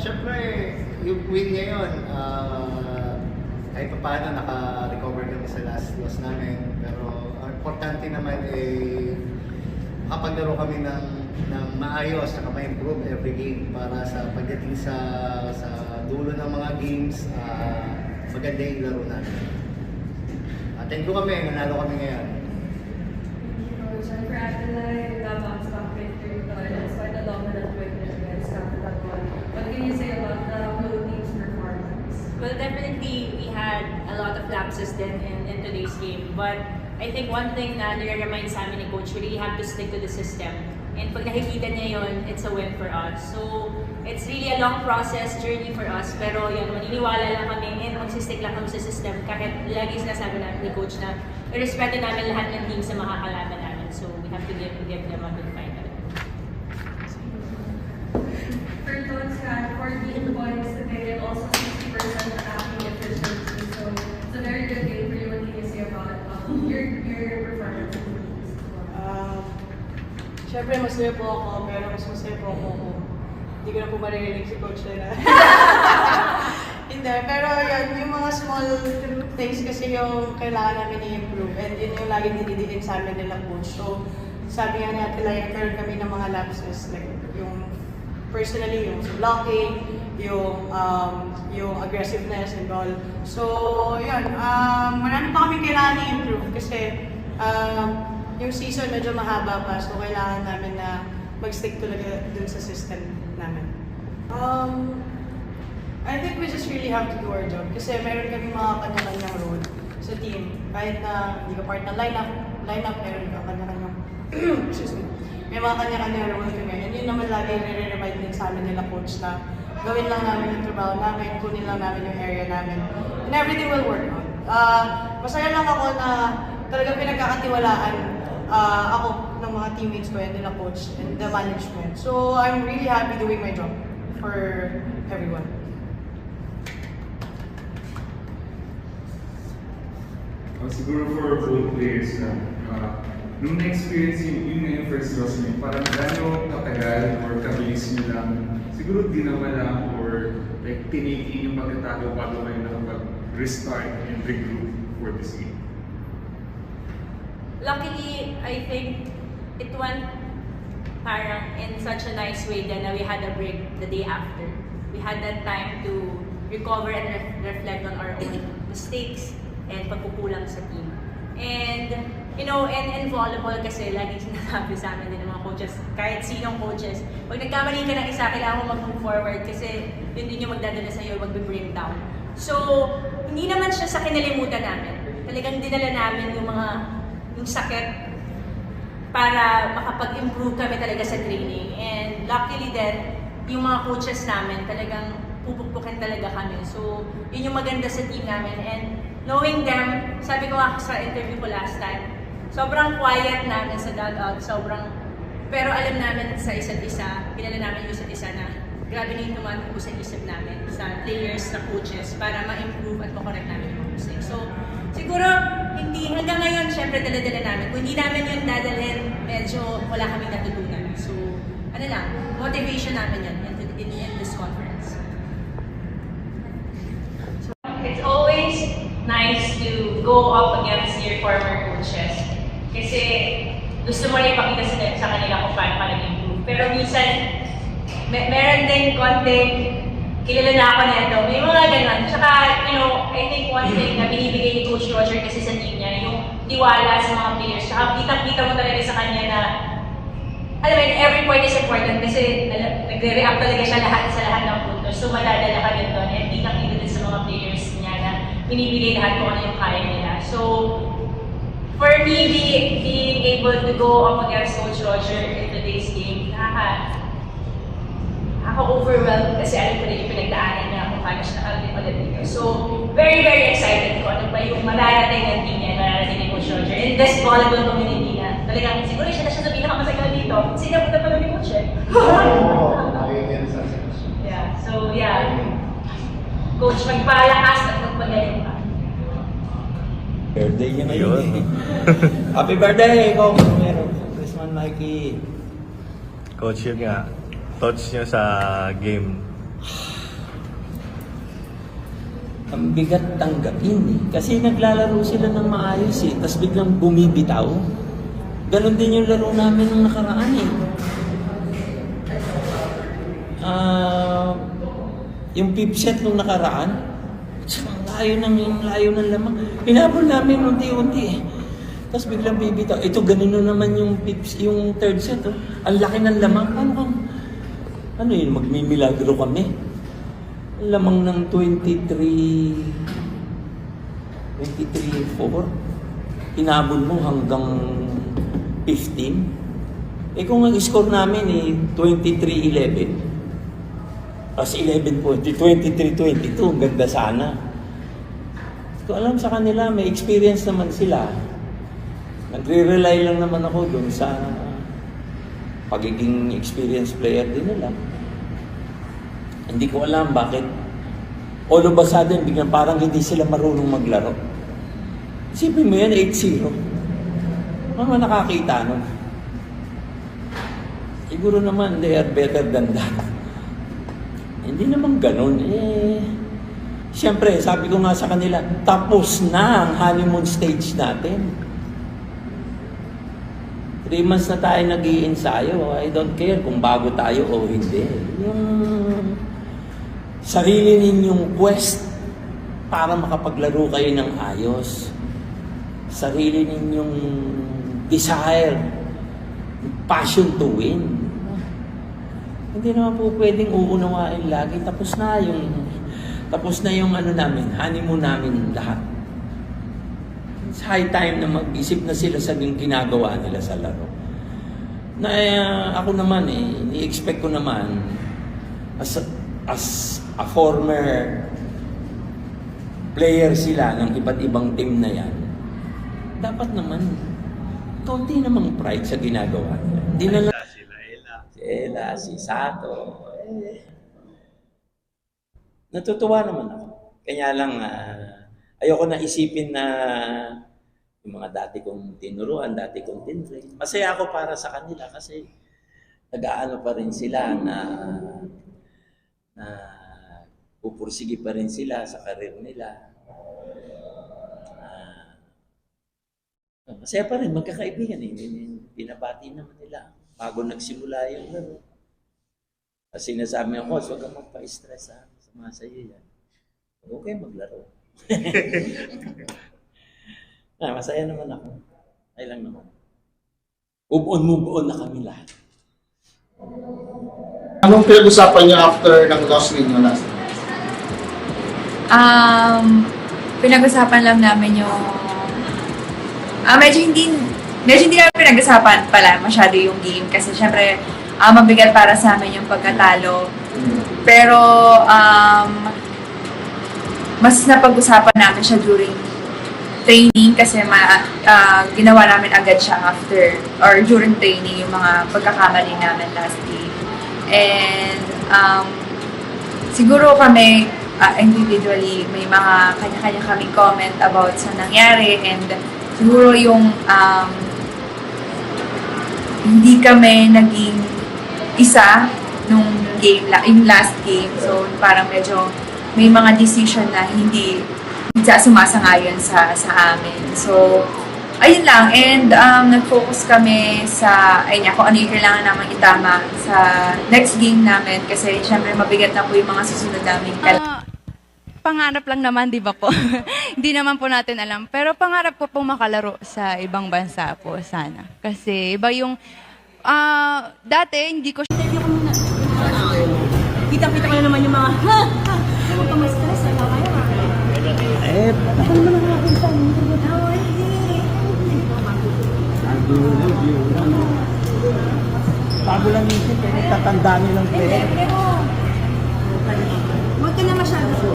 Siyempre, yung win ngayon, kahit pa paano naka-recover kami sa last loss namin. Pero ang importante naman makapaglaro kami ng maayos, na ma-improve every game para sa pagdating sa dulo ng mga games, maganda yung laro namin. Thank you kami, nanalo kami ngayon. For Adelaide, bounce back victory, it's quite a dominant win that you guys got that one. What can you say about the blue team's performance? Well, definitely we had a lot of lapses then in today's game. But I think one thing na nire-remind sa amin ni Coach, we really have to stick to the system. And pag nakikita niya yun, it's a win for us. So, it's really a long process, journey for us. Pero yun, maniniwala lang kami and magsistick lang kami sa system. Kahit lagi sinasabi namin ni Coach na irespeto namin lahat ng team sa makakalaban namin. So, we have to give them a good final. For Tones had 14 points today and also 60% attacking efficiency. So, it's a very good game for you. What can you say about your performance? Siyempre, masaya po ako, pero mas masaya po ako kung hindi ko na po maririnig si Coach na. Hindi, pero yun, yung mga small things kasi yung kailangan namin i-improve and yun yung lagi dinidiin sa amin nila Coach. So, sabi nga natin lang, nagkaroon kami ng mga lapses, like yung personally, yung blocking, yung aggressiveness and all. So, yun, marami pa kami kailangan i-improve kasi yung season medyo mahaba pa, so kailangan namin na mag-stick talaga dun sa system namin. I think we just really have to do our job kasi meron kami mga kanya-kanyang role sa team. Kahit na hindi ka part ng lineup, meron ka kanya-kanyang excuse me. May mga kanya-kanyang role kami. And yun naman lagi nire-remind din sa amin nila Coach na gawin lang namin yung trabaho namin, kunin lang namin yung area namin. And everything will work out. Masaya lang ako na talagang pinagkakatiwalaan ako ng mga teammates ko and nila Coach and the management. So I'm really happy doing my job for everyone. Siguro for both players nung na-experience yung first loss niyo, parang gano'ng katagal or kabilis niyo lang, siguro dinama lang or like tinigin yung pagkatago bago kayo nakapag-restart and regroup for this game? Luckily, I think it went parang in such a nice way that we had a break the day after. We had that time to recover and reflect on our own mistakes and pagkukulang sa team. And, you know, in volleyball kasi lagi sinasabi sa amin din ng mga coaches, kahit sinong coaches, pag nagkamali ka ng isa, kailangan mo mag-move forward kasi yun din yung magdadala sa'yo, mag-bring down. So, hindi naman siya sa kinalimutan namin. Talagang dinala namin yung sakit para makapag-improve kami talaga sa training. And luckily then, yung mga coaches namin talagang pupukpukin talaga kami. So, yun yung maganda sa team namin. And knowing them, sabi ko nga sa interview ko last time, sobrang quiet namin sa dugout, pero alam namin sa isa't isa, kilala namin yung isa't isa na grabe na yung tumatakbo sa isip namin, sa players, sa coaches, para ma-improve at ma-correct namin yung mga mistakes. So, siguro, hindi, hanggang ngayon, syempre dala-dala namin. Kung hindi namin yun dadalhin, medyo wala kaming natutunan. So, ano lang, motivation namin yun in this conference. So, it's always nice to go up against your former coaches. Kasi gusto mo rin ipakita sa kanila kung paano ka nag-improve. Pero minsan, meron din konting kilala na ako na ito. May mga ganun. Tsaka, you know, I think one thing na binibigay ni Coach Roger kasi sa team niya, yung tiwala sa mga players. Tsaka kitang-kita mo talaga sa kanya na, alam mo, every point is important kasi nagre-react talaga siya sa lahat ng puntos. So, madadala ka din doon. And kitang-kita din sa mga players niya na binibigay lahat kung ano yung kaya nila. So, for me, being able to go up against Coach Roger in today's game, overwhelmed kasi alam ko na yung pinagdaanan niya kung paano siya nakalimulit dito. So, very, very excited ko ano ba yung mararating ng team niya, mararating ni Coach Roger. In this volleyball community na talagang siguro siya na siya sa pinakamasagala dito. Sinapunta pa lang ni Coach eh. Yeah, so yeah. Coach, magpalakas at magpagaling pa. Birthday niya ngayon eh. Happy birthday! Ikaw meron. Congressman Mikey. Coach, yun nga, thoughts niyo sa game ang bigat tanggapin eh. Kasi naglalaro sila ng maayos eh, tapos biglang bumibitaw. Ganon din yung laro namin nung nakaraan eh. Yung fifth set nung nakaraan, ang layo ng lamang. Pinabol namin unti-unti eh. Tapos biglang bibitaw. Ito ganun naman yung third set. Oh. Ang laki ng lamang. Ano yun? Magmimilagro kami. Ang lamang ng 23-4. Pinabol mo hanggang 15. Kung ang score namin eh 23-11. Tapos 11 point, 23-22, ang ganda sana. So alam sa kanila, may experience naman sila. Nagre-rely lang naman ako dun sa pagiging experienced player din nila. Hindi ko alam bakit all of a sudden, biglang parang hindi sila marunong maglaro. Isipin mo yan, 8-0. Ano nakakita nun? Siguro naman, they are better than that. Hindi naman ganun. Siyempre, sabi ko nga sa kanila, tapos na ang honeymoon stage natin. 3 months na tayo nag-i-ensayo. I don't care kung bago tayo o hindi. Yung sarili ninyong quest para makapaglaro kayo ng ayos. Sarili ninyong desire, passion to win. Hindi naman po pwedeng uunawain lagi. Tapos na yung ano namin, honeymoon namin lahat. It's high time na mag-isip na sila sa ginagawa nila sa laro. Na ako naman i-expect ko naman as a former player sila ng iba't ibang team na yan. Dapat naman kaunti namang pride sa ginagawa nila. Hindi na lang si Sato. Natutuwa naman ako. Kaya lang, ayoko na isipin na yung mga dati kong tinuruan, dati kong tinrain. Masaya ako para sa kanila kasi nag-aano pa rin sila na pupursige pa rin sila sa karir nila. Masaya pa rin, magkakaibigan eh. Pinabati naman nila bago nagsimula yung laro. Kasi sinasabi ako, huwag kang magpa-stress ha. Sama sa'yo yan. Okay, maglaro. Masaya naman ako. Ay lang naman. Move on na kami lahat. Anong pinag-usapan niyo after ng loss ninyo last night? Pinag-usapan lang namin yung medyo hindi namin pinag-usapan pala masyado yung game kasi syempre mabigat para sa amin yung pagkatalo. Pero mas napag-usapan namin siya during training kasi ginawa namin agad siya after or during training yung mga pagkakamali namin last game. And siguro kami individually may mga kanya-kanya kaming comment about sa nangyari and siguro yung hindi kami naging isa nung game, yung last game. So parang medyo may mga decision na hindi sumasangayon sa amin. So ayun lang. And nag-focus kami sa kung ano yung kailangan naman itama sa next game namin kasi syempre mabigat na po yung mga susunod namin. Pangarap lang naman, di ba po? Hindi naman po natin alam. Pero pangarap ko pong makalaro sa ibang bansa po, sana. Kasi iba yung, dati hindi ko siya... Kita-kita ko na naman yung mga, Huwag ka ma-stress, wala kayo Bakal mo lang akin sa bago lang isip, tatanda nilang player. Huwag ka na masyado.